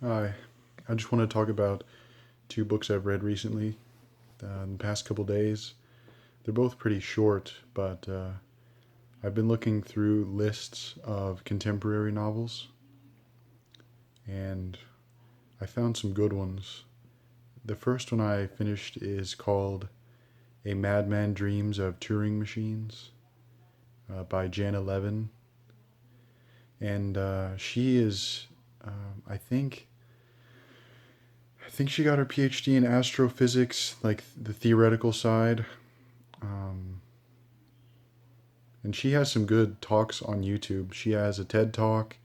Hi, I just want to talk about two books I've read recently in the past couple days. They're both pretty short, but I've been looking through lists of contemporary novels and I found some good ones. The first one I finished is called A Madman Dreams of Turing Machines by Jana Levin. And she is, I think, I think she got her PhD in astrophysics, like the theoretical side. Um, and she has some good talks on YouTube. She has a TED talk.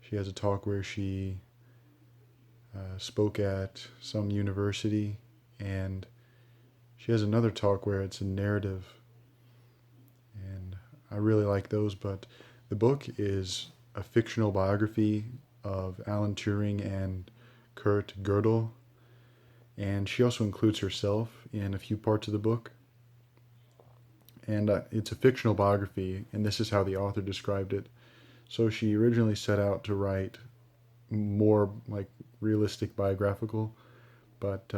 She has a talk where she spoke at some university, and she has another talk where it's a narrative. And I really like those. But the book is a fictional biography of Alan Turing and Kurt Gödel, and she also includes herself in a few parts of the book. And it's a fictional biography, and this is how the author described it. So she originally set out to write more like realistic biographical, but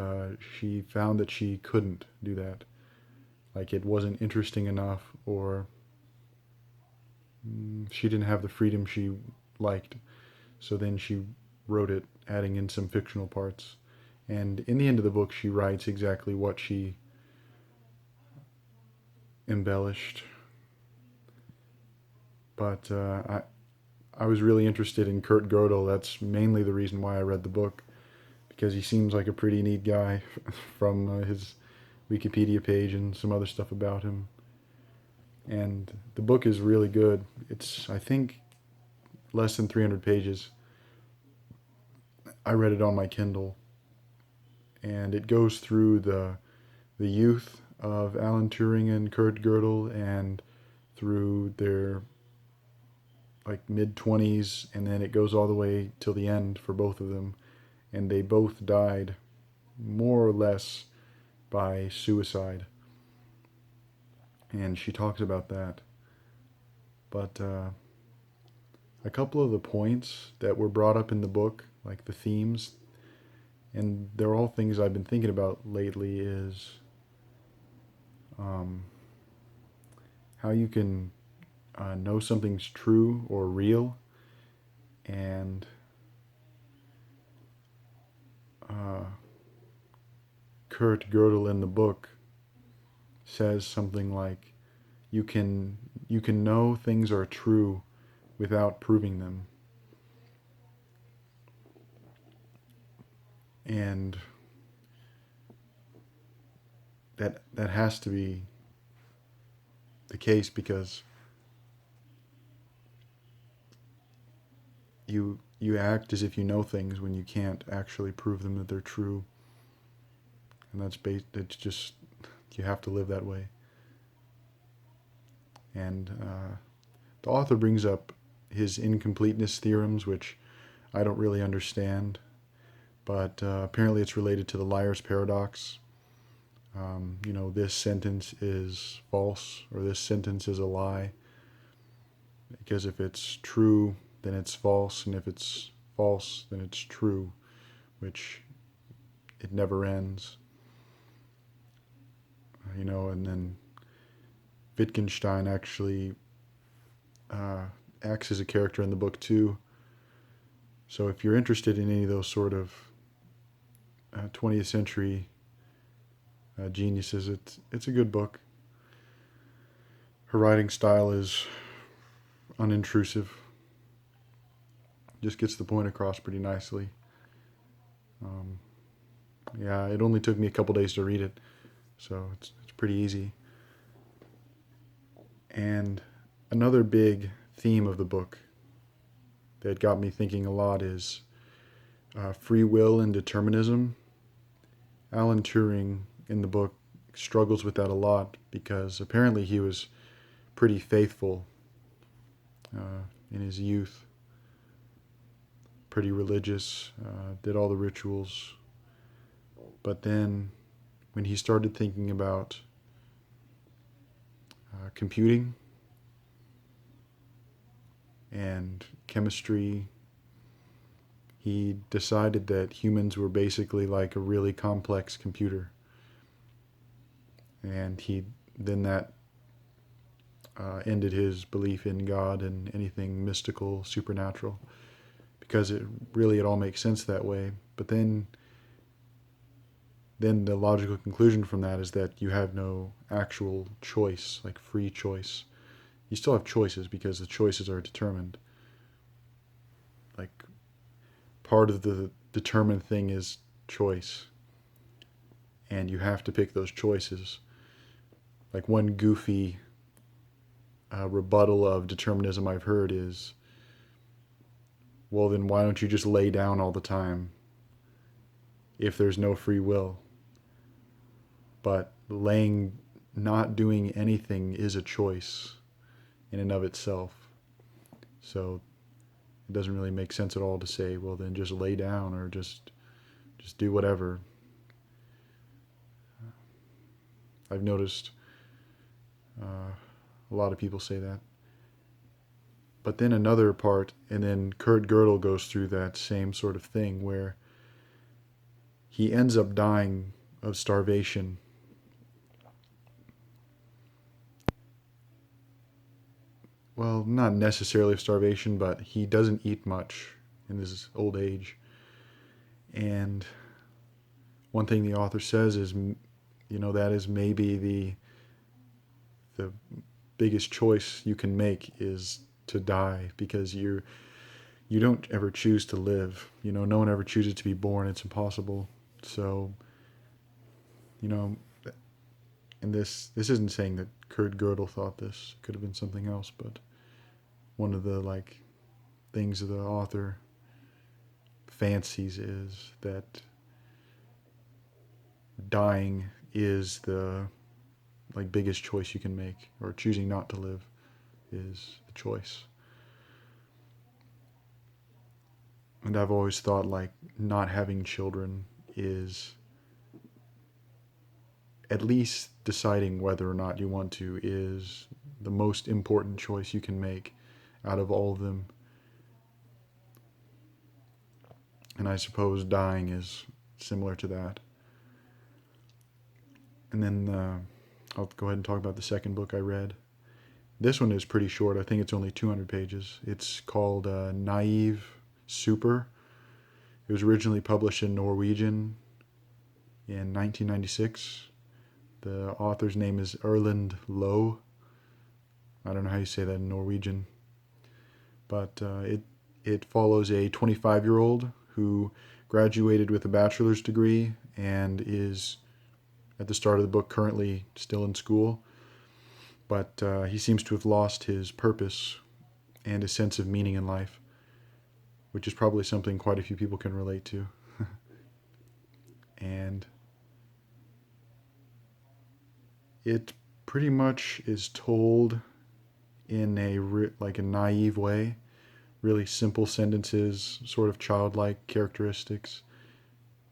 she found that she couldn't do that. Like it wasn't interesting enough, or she didn't have the freedom she liked. So then she wrote it, adding in some fictional parts. And in the end of the book, she writes exactly what she embellished. But I was really interested in Kurt Gödel. That's mainly the reason why I read the book, because he seems like a pretty neat guy from his Wikipedia page and some other stuff about him. And the book is really good. It's, I think, less than 300 pages. I read it on my Kindle, and it goes through the youth of Alan Turing and Kurt Gödel, and through their like mid 20s, and then it goes all the way till the end for both of them. And they both died more or less by suicide. And she talks about that. But a couple of the points that were brought up in the book, like the themes, and they're all things I've been thinking about lately, is um, how you can know something's true or real, and uh, Kurt Gödel in the book says something like, you can know things are true without proving them. And that has to be the case, because you act as if you know things when you can't actually prove them that they're true. And it's just, you have to live that way. And the author brings up his incompleteness theorems, which I don't really understand, but apparently it's related to the liar's paradox. This sentence is false, or this sentence is a lie, because if it's true, then it's false, and if it's false, then it's true, which it never ends. And then Wittgenstein actually acts as a character in the book too. So if you're interested in any of those sort of 20th century geniuses, it's a good book. Her writing style is unintrusive, just gets the point across pretty nicely. Um, yeah, it only took me a couple days to read it, so it's pretty easy. And another big theme of the book that got me thinking a lot is free will and determinism. Alan Turing in the book struggles with that a lot, because apparently he was pretty faithful in his youth, pretty religious, did all the rituals. But then when he started thinking about computing and chemistry, he decided that humans were basically like a really complex computer. And then that ended his belief in God and anything mystical, supernatural, because it all makes sense that way. But then the logical conclusion from that is that you have no actual choice, like free choice. You still have choices because the choices are determined. Like, part of the determined thing is choice, and you have to pick those choices. Like, one goofy rebuttal of determinism I've heard is, well, then why don't you just lay down all the time if there's no free will? But not doing anything is a choice in and of itself. So it doesn't really make sense at all to say, well, then just lay down or just do whatever. I've noticed a lot of people say that. But then another part, and then Kurt Gödel goes through that same sort of thing where he ends up dying of starvation. Well, not necessarily of starvation, but he doesn't eat much in his old age. And one thing the author says is, that is maybe the biggest choice you can make is to die, because you don't ever choose to live. No one ever chooses to be born. It's impossible. So, and this isn't saying that Kurt Gödel thought this. It could have been something else, but one of the things the author fancies is that dying is the biggest choice you can make, or choosing not to live is the choice. And I've always thought not having children is, at least deciding whether or not you want to, is the most important choice you can make out of all of them. And I suppose dying is similar to that. And then I'll go ahead and talk about the second book I read. This one is pretty short. I think it's only 200 pages. It's called Naive Super. It was originally published in Norwegian in 1996. The author's name is Erlend Loe. I don't know how you say that in Norwegian. But it follows a 25-year-old who graduated with a bachelor's degree and is, at the start of the book, currently still in school. But he seems to have lost his purpose and his sense of meaning in life, which is probably something quite a few people can relate to. And it pretty much is told in a naive way, really simple sentences, sort of childlike characteristics.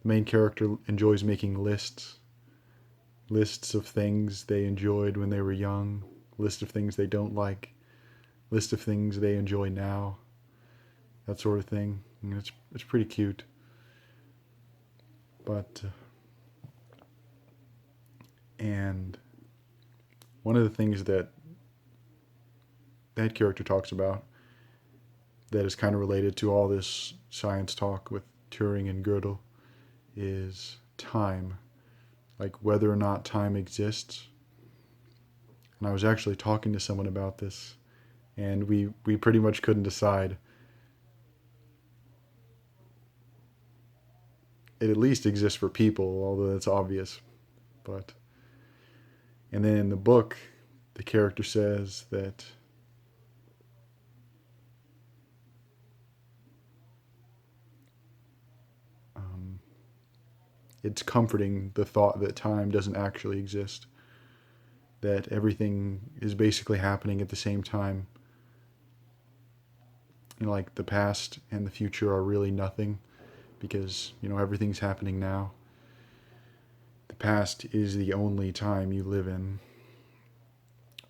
The main character enjoys making lists of things they enjoyed when they were young, list of things they don't like, list of things they enjoy now, that sort of thing. And it's pretty cute. But and one of the things that character talks about that is kind of related to all this science talk with Turing and Gödel is time, whether or not time exists. And I was actually talking to someone about this, and we pretty much couldn't decide. It at least exists for people, although that's obvious. And then in the book, the character says that it's comforting, the thought that time doesn't actually exist, that everything is basically happening at the same time. The past and the future are really nothing, because everything's happening now. The past is the only time you live in.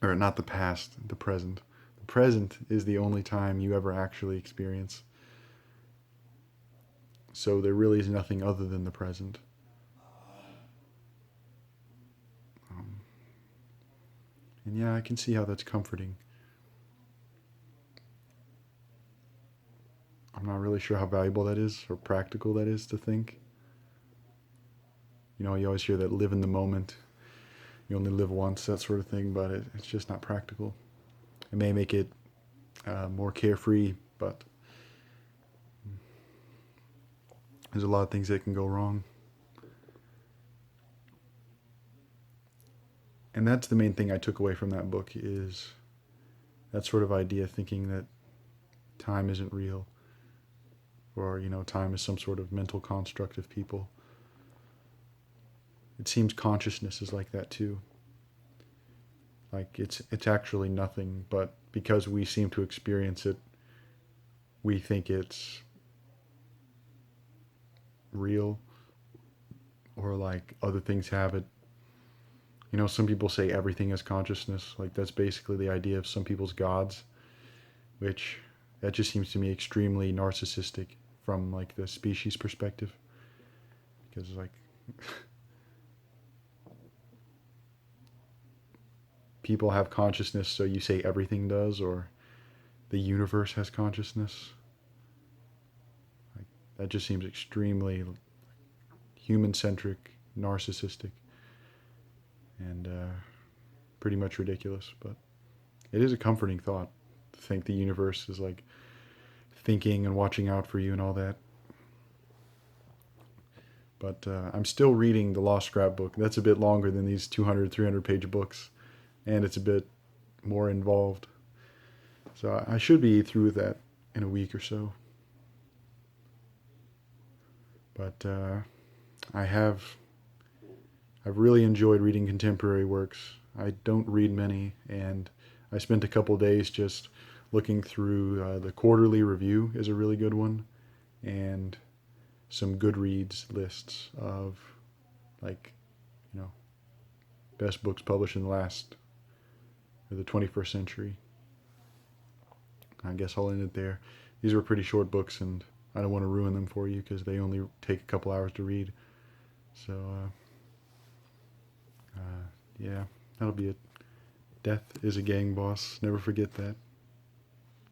Or not the past, the present. The present is the only time you ever actually experience. So there really is nothing other than the present. And yeah, I can see how that's comforting. I'm not really sure how valuable that is or practical that is to think. You know, you always hear that live in the moment, you only live once, that sort of thing, but it's just not practical. It may make it more carefree, but there's a lot of things that can go wrong. And that's the main thing I took away from that book is that sort of idea, thinking that time isn't real, or, you know, time is some sort of mental construct of people. It seems consciousness is like that too. Like it's actually nothing, but because we seem to experience it, we think it's real, or like other things have it. You know, some people say everything is consciousness. Like that's basically the idea of some people's gods, which that just seems to me extremely narcissistic from like the species perspective. Because like people have consciousness, so you say everything does, or the universe has consciousness. Like that just seems extremely human-centric, narcissistic, and pretty much ridiculous. But it is a comforting thought to think the universe is like thinking and watching out for you and all that. But I'm still reading the Lost Scrapbook. That's a bit longer than these 200, 300 page books, and it's a bit more involved. So I should be through with that in a week or so. But I've really enjoyed reading contemporary works. I don't read many, and I spent a couple days just looking through the Quarterly Review is a really good one, and some Goodreads lists of like, you know, best books published in the 21st century. I guess I'll end it there. These were pretty short books, and I don't want to ruin them for you because they only take a couple hours to read. So, yeah, that'll be it. Death is a gang boss. Never forget that.